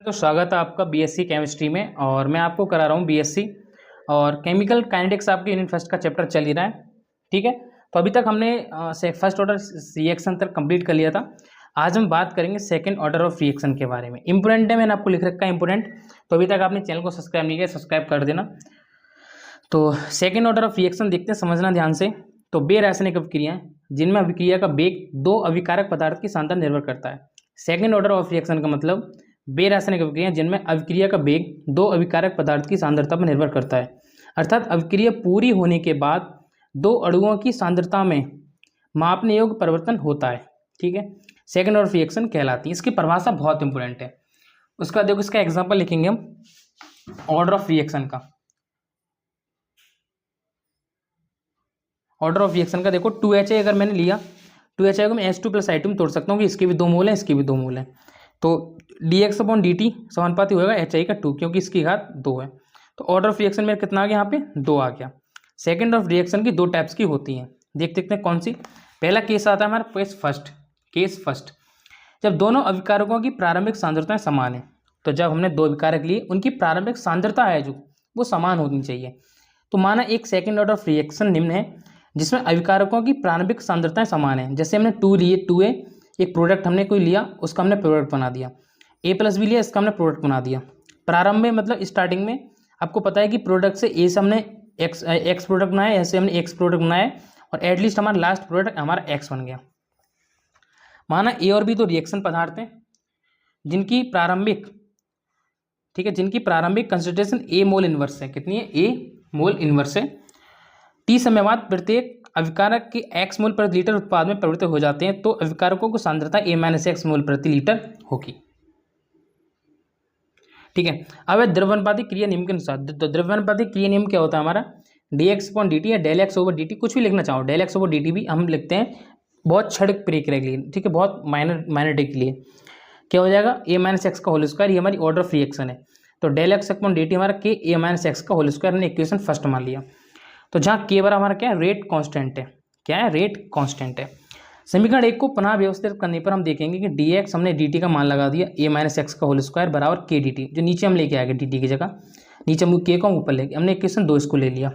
तो स्वागत है आपका बीएससी केमिस्ट्री में। और मैं आपको करा रहा हूँ बीएससी और केमिकल काइनेटिक्स आपके यूनिट फर्स्ट का चैप्टर चल ही रहा है। ठीक है, तो अभी तक हमने फर्स्ट ऑर्डर रिएक्शन तक कंप्लीट कर लिया था। आज हम बात करेंगे सेकंड ऑर्डर ऑफ रिएक्शन के बारे में। इंपोर्टेंट है, मैंने आपको लिख रखा है इंपोर्टेंट, तो अभी तक आपने चैनल को सब्सक्राइब नहीं किया, सब्सक्राइब कर देना। तो सेकेंड ऑर्डर ऑफ रिएक्शन देखते हैं, समझना ध्यान से। तो बेरासायनिक अभिक्रियाएं जिनमें अभिक्रिया का वेग दो अभिकारक पदार्थ की सांद्रता निर्भर करता है। सेकेंड ऑर्डर ऑफ रिएक्शन का मतलब बेरासायनिक अभिक्रिया जिनमें अभिक्रिया का वेग दो अभिकारक पदार्थ की सांद्रता पर निर्भर करता है, अर्थात अभिक्रिया पूरी होने के बाद दो अणुओं की सांद्रता में मापने योग्य परिवर्तन होता है। ठीक है, सेकेंड ऑर्डर रिएक्शन कहलाती है। इसकी परिभाषा बहुत इंपॉर्टेंट है। उसका देखो, इसका एग्जांपल लिखेंगे हम ऑर्डर ऑफ रिएक्शन का। ऑर्डर ऑफ रिएक्शन का देखो 2HA अगर मैंने लिया, 2HA को मैं H2+I2 में तोड़ सकता हूँ कि इसके भी दो मोल हैं, इसके भी दो मोल हैं। तो dx/dt समानुपाती होगा HI का 2, क्योंकि इसकी घात 2 है। तो ऑर्डर ऑफ रिएक्शन में कितना आ गया, यहाँ पे 2 आ गया। सेकेंड ऑफ रिएक्शन की दो टाइप्स की होती हैं, देख देखते हैं कौन सी। पहला केस आता है हमारा केस फर्स्ट, जब दोनों अभिकारकों की प्रारंभिक सांद्रताएं समान है। तो जब हमने दो अभिकारक लिए, उनकी प्रारंभिक सांद्रता है जो वो समान होनी चाहिए। तो माना एक सेकेंड ऑर्डर ऑफ रिएक्शन निम्न है जिसमें अभिकारकों की प्रारंभिक सांद्रताएं समान है। जैसे हमने 2 लिए, 2A एक प्रोडक्ट हमने कोई लिया, उसका हमने प्रोडक्ट बना दिया। A+B लिया, इसका हमने प्रोडक्ट बना दिया। प्रारंभ में मतलब स्टार्टिंग में आपको पता है कि प्रोडक्ट से A से हमने एक्स प्रोडक्ट बनाया, ऐसे हमने एक्स प्रोडक्ट बनाया और एटलीस्ट हमारा लास्ट प्रोडक्ट हमारा एक्स बन गया। माना A और B तो रिएक्शन पदार्थ हैं जिनकी प्रारंभिक, ठीक है, जिनकी प्रारंभिक कंसंट्रेशन A मोल इनवर्स है। कितनी है? A मोल इनवर्स है। T समय बाद प्रत्येक अभिकारक के x मोल प्रति लीटर उत्पाद में परिवर्तित हो जाते हैं, तो अभिकारकों को सांद्रता A-x मोल प्रति लीटर होगी। ठीक है, अब द्रव्यानुपाती क्रिया नियम के अनुसार, तो द्रव्यानुपाती क्रिया नियम क्या होता है हमारा? dx/dt या del(x/dt), कुछ भी लिखना चाहो, del(x/dt) भी हम लिखते हैं बहुत क्षणिक प्रक्रिया के लिए। ठीक है, बहुत माइनर के लिए क्या हो जाएगा? A-x का होल स्क्वायर, ये हमारी ऑर्डर ऑफ रिएक्शन है। तो del(x/dt) हमारा k A-x का होल स्क्वायर, हमने इक्वेशन फर्स्ट मान लिया। तो जहाँ k बराबर हमारा क्या है? रेट कांस्टेंट है। क्या है? रेट कांस्टेंट है। समीकरण 1 को पुनः व्यवस्थित करने पर हम देखेंगे कि dx हमने dt का मान लगा दिया, A-x का होल स्क्वायर बराबर k dt, जो नीचे हम लेके आएंगे dt की जगह, नीचे हम k को ऊपर लेके, हमने इक्वेशन 2 इसको ले लिया।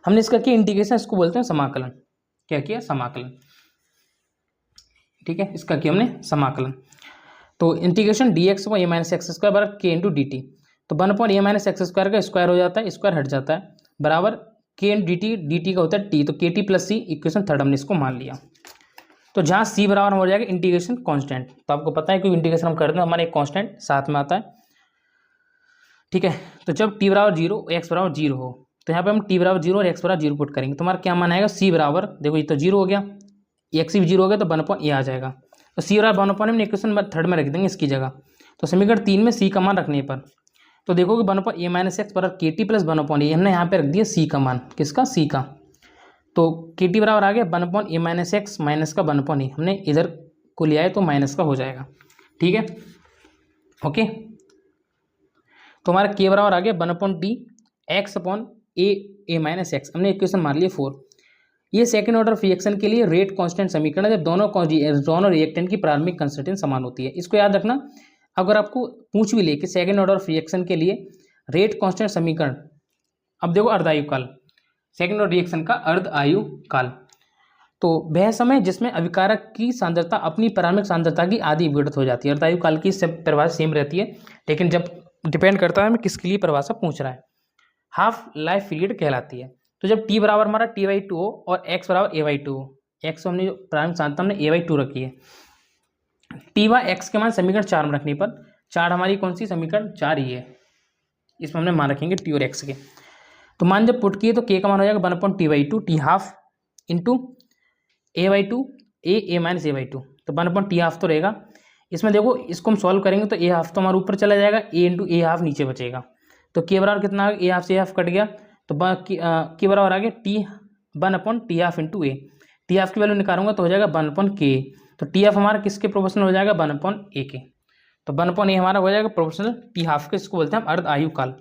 हमने इसका किया इंटीग्रेशन, इसको बोलते हैं समाकलन। क्या किया? समाकलन। ठीक है, इसका किया हमने समाकलन। तो इंटीग्रेशन dx को A-x स्क्वायर बराबर k इंटू dt, तो 1/A-x स्क्वायर का स्क्वायर हो जाता है, स्क्वायर हट जाता है, बराबर k dt का होता है t, तो kt+c इक्वेशन थर्ड हमने इसको मान लिया। तो जहाँ c बराबर हो जाएगा इंटीग्रेशन कांस्टेंट, तो आपको पता है कि इंटीग्रेशन हम करते हैं हमारा एक कांस्टेंट साथ में आता है। ठीक है, तो जब t बराबर 0 x बराबर 0 हो, तो यहाँ पे हम t बराबर 0 और x बराबर 0 पुट करेंगे, तो हमारा क्या मान आएगा? c बराबर, देखो ये तो 0 हो गया, x भी 0 हो गया, तो 1/a आ जाएगा। तो c बराबर 1/a हमने इक्वेशन थर्ड में रख देंगे इसकी जगह। तो समीकरण 3 में c का मान रखने पर तो देखो कि 1/A-x बराबर kt+1/a, हमने यहाँ पे रख दिया c का मान। किसका? c का। तो kt बराबर आ गया 1/A-x माइनस का 1/a, हमने इधर को लिया है तो माइनस का हो जाएगा। ठीक है, ओके। तो हमारा k बराबर आ गया 1/t x/A-x, हमने इक्वेशन मान लिया 4। ये सेकेंड ऑर्डर रिएक्शन के लिए रेट कांस्टेंट समीकरण है, जब दोनों रिएक्टेंट की प्रारंभिक कंसंट्रेशन समान होती है। इसको याद रखना, अगर आपको पूछ भी ले कि सेकेंड ऑर्डर ऑफ रिएक्शन के लिए रेट कांस्टेंट समीकरण, अब देखो अर्धायु काल, सेकेंड ऑर्डर रिएक्शन का अर्धायु काल, तो वह समय जिसमें अभिकारक की सांद्रता अपनी प्रारंभिक सांद्रता की आधी विघटित हो जाती है। अर्धायु काल की सब परिभाषा सेम रहती है, लेकिन जब डिपेंड करता है मैं किसके लिए परिभाषा पूछ रहा है। हाफ लाइफ पीरियड कहलाती है। तो जब t बराबर हमारा t/2 हो और x बराबर a/2 हो, x हमने जो प्रारंभिक सांद्रता हमने a/2 रखी है, t/x के मान समीकरण 4 में रखने पर, 4 हमारी कौन सी? समीकरण 4 ही है, इसमें हमने मान रखेंगे t और x के। तो मान जब पुट किए तो k का मान हो जाएगा 1/t/2, t half into a/2 a-a-a/2, तो 1/t हाफ तो रहेगा। इसमें देखो इसको हम सॉल्व करेंगे तो a हाफ तो हमारा ऊपर चला जाएगा, a इंटू a हाफ नीचे बचेगा। तो k बराबर कितना आ गया? a हाफ से a हाफ कट गया, तो k बराबर आ गया t 1/t half into a। t half की वैल्यू निकालूंगा तो हो जाएगा 1/k, तो टी हाफ हमारा किसके प्रोपोर्शनल हो जाएगा? 1/a के। तो 1/a हमारा हो जाएगा प्रोपोर्शनल टी हाफ के, इसको बोलते हैं हम अर्धायु काल।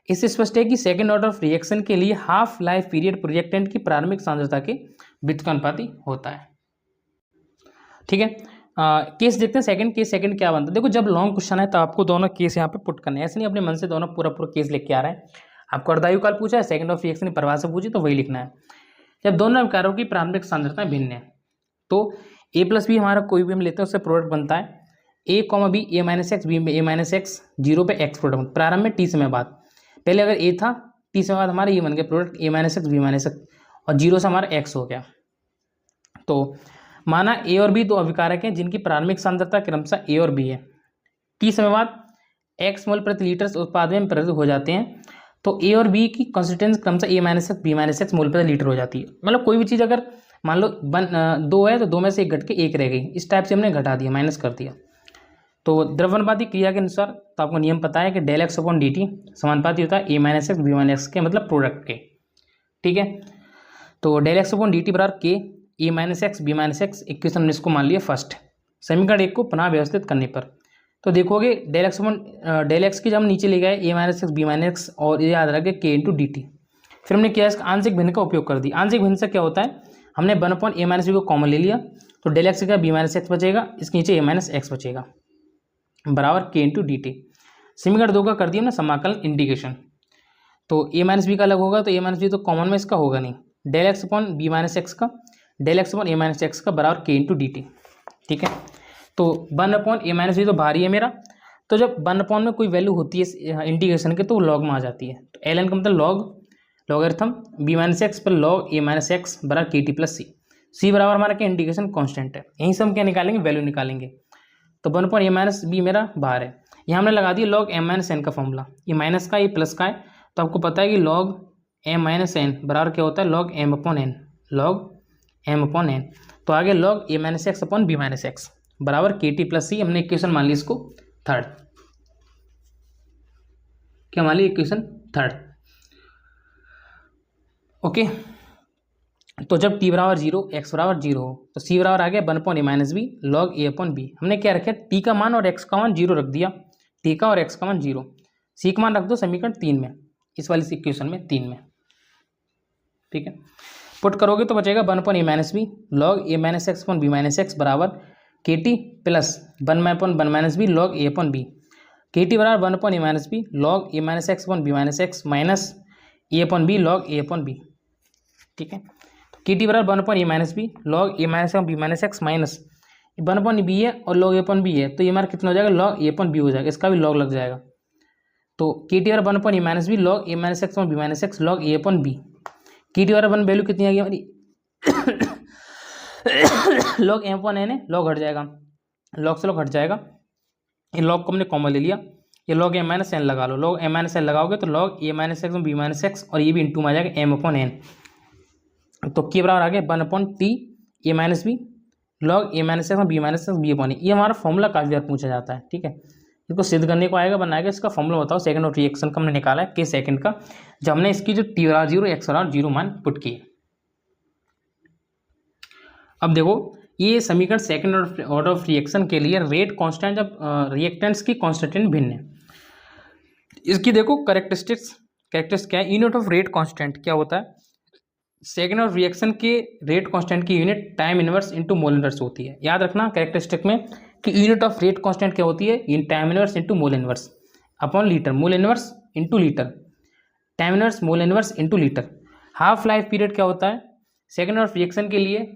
इससे स्पष्ट है कि सेकेंड ऑर्डर ऑफ रिएक्शन के लिए हाफ लाइफ पीरियड रिएक्टेंट की प्रारंभिक सांद्रता के व्युत्क्रमानुपाती होता है। ठीक है, केस देखते हैं सेकंड केस। सेकंड क्या बनता है, देखो जब लॉन्ग क्वेश्चन है तो आपको दोनों केस यहाँ पे पुट करने हैं, ऐसे नहीं अपने मन से दोनों पूरा पूरा केस लेके आ रहे हैं। आपको अर्धायुकाल पूछा है, सेकंड ऑफ रिएक्शन की परिभाषा पूछी तो वही लिखना है। जब दोनों विकारों की प्रारंभिक सांद्रता भिन्न है तो ए प्लस बी हमारा कोई भी हम लेते हैं उससे प्रोडक्ट बनता है ए कॉमा बी, ए माइनस एक्स, बी में ए माइनस एक्स, जीरो पे एक्स प्रोडक्ट प्रारंभ में टी समय बाद। पहले अगर ए था, टी समय बाद हमारा ये बन गया product A minus X, B minus X, और जीरो से हमारा एक्स हो गया। तो माना ए और बी दो अभिकारक हैं जिनकी प्रारंभिक सांद्रता क्रमशः ए और बी है। टी समय बाद एक्स मोल प्रति लीटर से उत्पाद में परिवर्तित हो जाते हैं तो ए और बी की कंसिस्टेंस क्रमशः A minus X, B minus X mole प्रति लीटर हो जाती है। मतलब कोई भी चीज़ अगर मान लो दो है तो दो में से एक घट के एक रह गई, इस टाइप से हमने घटा दिया, माइनस कर दिया। तो द्रव्यनुपाती क्रिया के अनुसार तो आपको नियम पता है कि del X upon D T समानुपाती होता है A minus X, B minus X के, मतलब प्रोडक्ट के। ठीक है, तो del X upon D T बराबर K A minus X, B minus X, equation हमने इसको मान लिया फर्स्ट। समीकरण एक को पुनः व्यवस्थित करने पर तो देखोगे del X upon del X की जब हम नीचे ले गए A minus X, B minus X, और ये याद रखे के इंटू डी टी। फिर हमने क्या इसका आंशिक भिन्न का उपयोग कर दिया। आंशिक भिन्न से क्या होता है, हमने one upon A minus B को कॉमन ले लिया तो डेल एक्स का बी माइनस एक्स बचेगा, इसके नीचे ए माइनस एक्स बचेगा बराबर के इंटू डी टी। समीकरण दो का कर दिया हमने समाकलन इंटीग्रेशन। तो ए माइनस बी का अलग होगा तो ए माइनस बी तो कॉमन में इसका होगा नहीं, del X upon B minus X का, del X upon A minus X का बराबर के इंटू डी टी। ठीक है, तो one upon A minus B तो बाहर ही है मेरा, तो जब वन अपॉन में कोई वैल्यू होती है इंटीग्रेशन के तो वो लॉग में आ जाती है। तो एल एन का मतलब लॉगरिथम बी माइनस एक्स पर लॉग ए माइनस एक्स बराबर के टी प्लस सी। सी बराबर हमारा क्या इंटीग्रेशन कॉन्स्टेंट है, यहीं से हम क्या निकालेंगे, वैल्यू निकालेंगे। तो one upon A minus B मेरा बाहर है, यहाँ हमने लगा दिया लॉग एम माइनस एन का फॉर्मूला, ये माइनस का ये प्लस का है तो आपको पता है कि लॉग एम माइनस एन बराबर क्या होता है, log M upon N, log M upon N. तो आगे log A minus X upon B minus X बराबर के टी प्लस सी। हमने इक्वेशन मान ली इसको थर्ड, क्या मान ली इक्वेशन थर्ड। ओके, तो जब टी बराबर जीरो, एक्स बराबर जीरो हो तो सी बराबर आ गया one upon A minus B log A upon B. हमने क्या रखा, टी का मान और एक्स का मान जीरो रख दिया, टी का और एक्स का मान जीरो, सी का मान रख दो समीकरण 3 में, इस वाली इक्वेशन में 3 में। ठीक है, पुट करोगे तो बचेगा one upon A minus B log A minus X upon B minus X बराबर K T plus one upon one minus B log A upon B. K T बराबर one upon A minus B log A minus X upon B minus X minus A upon B log A upon B. ठीक है, तो K T बराबर one upon A minus B log A minus B minus X minus one upon B है और log A upon B है तो ये हमारा कितना हो जाएगा, लॉग ए अपॉन बी हो जाएगा, इसका भी लॉग लग जाएगा। तो के टी बराबर one upon A minus B log A minus X upon B minus X log A upon B. K T बराबर वन वैल्यू कितनी आ गई हमारी लॉग एम अपॉन एन है, लॉग हट जाएगा, लॉग से लॉग हट जाएगा, ये लॉग को हमने कॉमन ले लिया, ये लॉग एम माइनस एन लगा लो, लॉग एम माइनस एन लगाओगे तो log A minus X B minus X और ये भी इंटू में आ जाएगा एम अपॉन एन। तो के बराबर आ गया one upon T A minus B log A minus X B minus X B upon A. ये हमारा फॉर्मूला काफ़ी बार पूछा जाता है। ठीक है, इसको सिद्ध करने को आएगा, बनाएगा, इसका फॉर्मूला बताओ सेकंड ऑफ रिएक्शन का हमने निकाला है के सेकंड का, जब हमने इसकी जो टी बराबर जीरो एक्स बराबर जीरो मान पुट किए। अब देखो ये समीकरण सेकंड ऑर्डर ऑफ रिएक्शन के लिए रेट कांस्टेंट जब रिएक्टेंट्स की कांस्टेंट भिन्न है, इसकी देखो कैरेक्टरिस्टिक्स क्या है। यूनिट ऑफ रेट कांस्टेंट क्या होता है, सेकंड ऑफ रिएक्शन के रेट कांस्टेंट की unit time inverse into mole inverse होती है। याद रखना कैरेक्टरिस्टिक में कि यूनिट ऑफ रेट कांस्टेंट क्या होती है, in time inverse into mole inverse upon litre, mole inverse into litre, time inverse mole inverse into litre. Half life period क्या होता है सेकंड ऑर्डर रिएक्शन के लिए,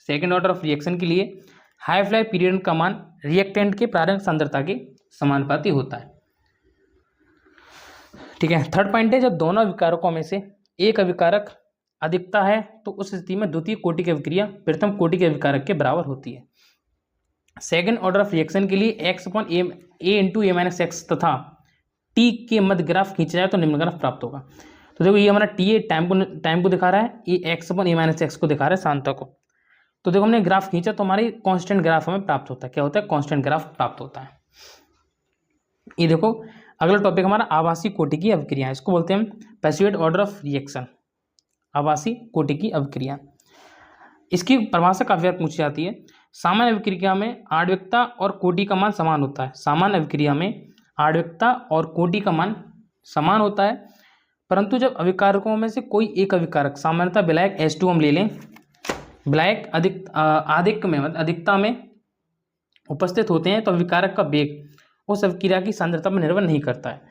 सेकंड ऑर्डर ऑफ रिएक्शन के लिए हाफ लाइफ पीरियड का मान reactant के प्रारंभिक सांद्रता के समानुपाती होता है। ठीक है, थर्ड पॉइंट है जब दोनों अभिकारकों में से एक अभिकारक अधिकता है तो उस स्थिति में द्वितीय कोटि की अभिक्रिया प्रथम कोटि के अभिकारक के बराबर होती है। सेकंड ऑर्डर ऑफ रिएक्शन के लिए एक्स अपॉन ए इंटू ए माइनस एक्स तथा टी के मध्य ग्राफ खींचा जाए तो निम्न ग्राफ प्राप्त होगा। तो देखो ये हमारा टी टाइम को दिखा रहा है, ये x upon A minus x को दिखा रहा है सांद्रता को। तो देखो हमने ग्राफ खींचा तो हमारी कांस्टेंट ग्राफ हमें प्राप्त होता है। क्या होता है, कांस्टेंट ग्राफ प्राप्त होता है। ये देखो अगला टॉपिक हमारा आभासी कोटि की अभिक्रिया, इसको बोलते हैं हम पैसिवेट ऑर्डर ऑफ रिएक्शन, आभासी कोटि की अभिक्रिया। इसकी परिभाषा काफी बार पूछी जाती है। सामान्य अभिक्रिया में आणविकता और कोटि का मान समान होता है। सामान्य अभिक्रिया में आणविकता और कोटि का मान समान होता है, परंतु जब अभिकारकों में से कोई एक अभिकारक, सामान्यतः विलायक H2 हम ले लें, विलायक आधिक्य में मतलब अधिकता में उपस्थित होते हैं तो अभिकारक का वेग उस अभिक्रिया की सांद्रता पर निर्भर नहीं करता है।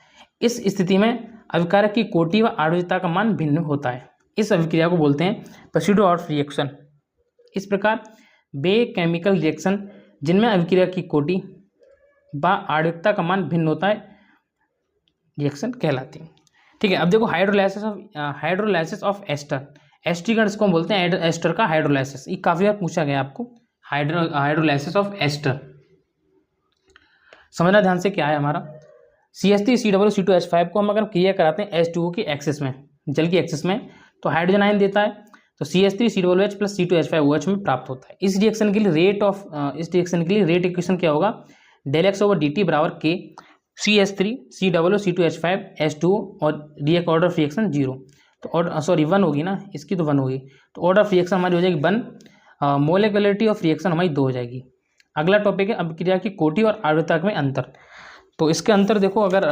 इस स्थिति में अभिकारक की कोटि व आर्द्रता का मान भिन्न होता है। इस अभिक्रिया को बोलते हैं प्सयूडो ऑफ रिएक्शन। इस प्रकार वे केमिकल रिएक्शन जिनमें अभिक्रिया की कोटि व आर्द्रता का मान भिन्न होता है रिएक्शन कहलाती है। ठीक है, अब देखो हाइड्रोलाइसिस ऑफ एस्टर। एस्ट्रीगण इसको हम बोलते हैं एस्टर का हाइड्रोलाइसिस। ये काफी बार पूछा गया आपको, हाइड्रोलाइसिस ऑफ एस्टर। समझना ध्यान से क्या है हमारा, CH3COO2H5 को हम अगर क्रिया कराते हैं H2O की एक्सिस में, जल की एक्सिस में, तो हाइड्रोजन आयन देता है, तो CH3COOH प्लस C2H5OH में प्राप्त होता है। इस रिएक्शन के लिए रेट इक्वेशन क्या होगा, ΔX/dt बराबर K CH3COO2H5 H2O और ऑर्डर ऑफ रिएक्शन 0, तो ऑर्डर 1 होगी ना, इसकी तो 1 होगी, तो ऑर्डर ऑफ रिएक्शन हमारी हो जाएगी 1, मोलिकुलरिटी ऑफ रिएक्शन हमारी 2 हो जाएगी। अगला टॉपिक है अभिक्रिया की कोटि और आर्द्रता में अंतर। तो इसके अंतर देखो, अगर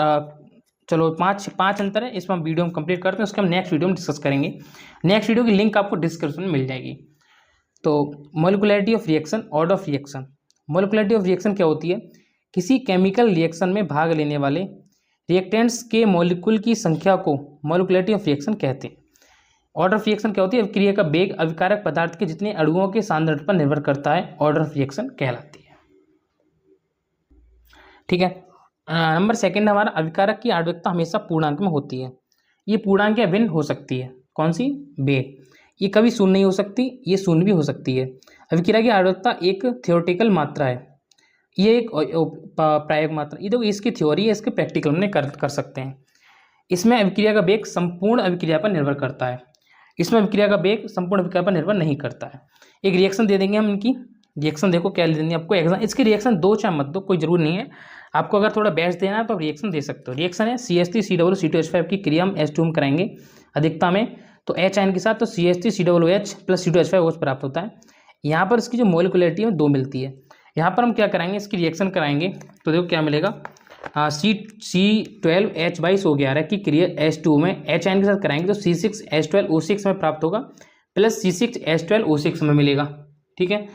चलो पाँच अंतर है, इसमें हम वीडियो में कंप्लीट करते हैं, उसके हम नेक्स्ट वीडियो में डिस्कस करेंगे। नेक्स्ट वीडियो की लिंक आपको डिस्क्रिप्शन में मिल जाएगी। तो molecularity of reaction, order of reaction. Molecularity of reaction क्या होती है, किसी केमिकल रिएक्शन में भाग लेने वाले रिएक्टेंट्स के मॉलिक्यूल की संख्या को मोलिकुलरिटी ऑफ रिएक्शन कहते हैं। ऑर्डर ऑफ रिएक्शन क्या होती है, अभिक्रिया का वेग अभिकारक पदार्थ के जितने अणुओं के सांद्रता पर निर्भर करता है, ऑर्डर ऑफ रिएक्शन कहलाती है। ठीक है, नंबर सेकंड हमारा अभिकारक की आर्द्रता हमेशा पूर्णांक में होती है। ये पूर्णांक या भिन्न हो सकती है, कौन सी, वेग। ये कभी शून्य नहीं हो सकती, ये शून्य भी हो सकती है। अभिक्रिया की आर्द्रता एक थ्योरेटिकल मात्रा है, ये एक प्रायोगिक मात्रा। ये देखो, इसकी थ्योरी है, इसके प्रैक्टिकल में कर सकते हैं। इसमें अभिक्रिया का वेग संपूर्ण अभिक्रिया पर निर्भर करता है, इसमें अभिक्रिया का वेग संपूर्ण अभिक्रिया पर निर्भर नहीं करता है। एक रिएक्शन दे देंगे हम, इनकी रिएक्शन देखो क्या ले देंगे आपको एग्जाम, इसकी रिएक्शन दो चाहे मत दो, कोई जरूर नहीं है। आपको अगर थोड़ा बेस्ट देना है तो रिएक्शन दे सकते हो। रिएक्शन है CH3COO2H5 की क्रिया हम H2 में कराएंगे अधिकता में, तो H आयन के साथ तो CH3COOH प्लस C2H5OH प्राप्त होता है। यहाँ पर इसकी जो मोलिकुलरिटी है 2 मिलती है। यहाँ पर हम क्या कराएंगे, इसकी रिएक्शन कराएंगे तो देखो क्या मिलेगा, C12H22 की क्रिया H2 में H आयन के साथ कराएंगे तो C6H12O6 में प्राप्त होगा प्लस C6H12O6 में मिलेगा। ठीक है,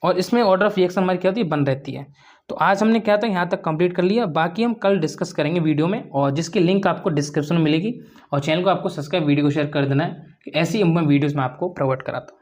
और इसमें ऑर्डर ऑफ रिएक्शन हमारी क्या होती है, बन रहती है। तो आज हमने क्या था, यहाँ तक कंप्लीट कर लिया, बाकी हम कल डिस्कस करेंगे वीडियो में, और जिसकी लिंक आपको डिस्क्रिप्शन में मिलेगी। और चैनल को आपको सब्सक्राइब, वीडियो को शेयर कर देना है कि ऐसी वीडियोज़ मैं आपको प्रोवाइड कराता हूँ।